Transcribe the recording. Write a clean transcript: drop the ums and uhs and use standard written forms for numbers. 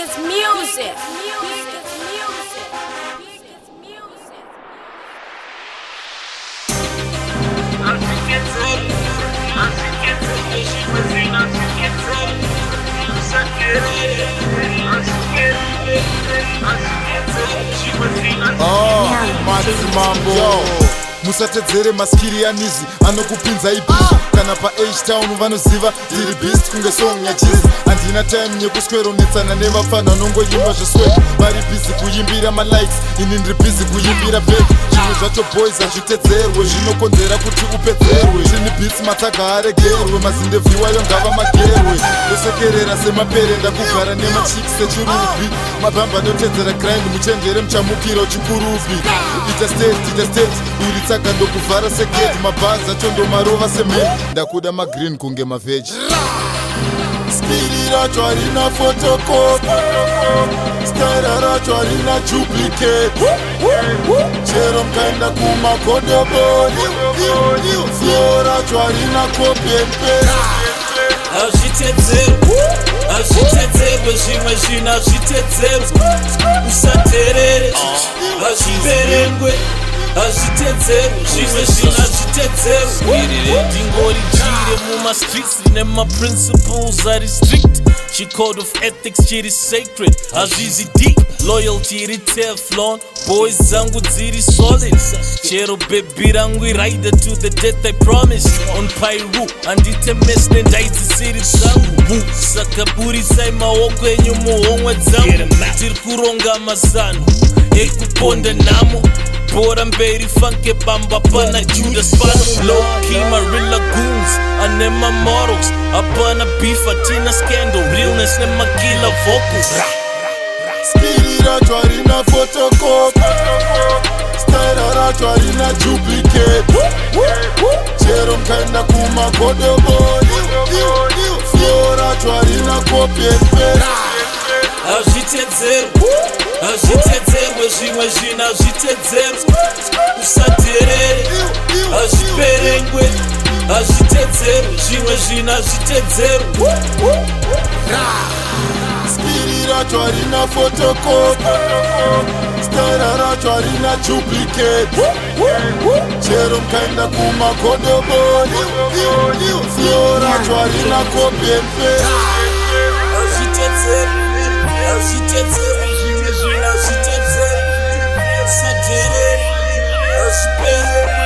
gets music. Mambo musatedzere maskiri ya Nizzy anokupinza ibhizi kana pa-H-Town vanoziva ndiri beast kunge song yachizi handina time yekusweronetsana nevafana nongoimba zveswedi vari bhizi kuimbira malikes ini ndiri bhizi kuimbira bed zvimwe zvacho boys hazvitedzerwe zvinokonzera kuti upedzerwe zvini beats matsaga aregerwe mazindevhiwayo ngava magerwe yosekerera semaperenda kugara nemachiki sechirubi mabhamba anotedzera grind muchenjere muchamukira uchikurubi ita state uri tsaka ndokuvhara segeti mabhazi acho ndomarova semeni ndakuda magreen kunge maveji spiri racho harina photocopy stara racho harina duplicate chero mkaenda kumakodoboni flow racho harina copy and paste hazvitedzerwe zvimwe zvinhu hazvitedzerwe usaterere hazviverengwe hazvitedzerwe zvimwe zvinhu hazvitedzerwe ndingori jire mumastreets rine maprinciples ari strict chicode of ethics chiri sacred hazvizi deep loyalty iri teflon boys dzangu dziri solid chero bebi rangu rider to the death I promise on Pyru handite mes nendaitsisiri dzangu saka burisai maoko enyu muhomwe dzangu tiri kuronga mazano ekuponda nhamo bora mberi fanke bamba pana Judas Pano low key marilla goons ane ma models apana beef atina scandal realness ne makila vocals spiri racho harina photocopy stara racho harina duplicate chero mkaenda kumakodoboni flow racho harina copy and paste hazvitedzerwe zvimwe zvinhu hazvitedzerwe usaterere hazviverengwe hazvitedzerwe zvimwe zvinhu hazvitedzerwe spiri racho harina photocopy stara racho harina duplicate chero mkaenda kumakodoboni flow racho harina copy and paste hazvitedzerwe zvimwe zvinhu hazvitedzerwe usaterere hazviverengwe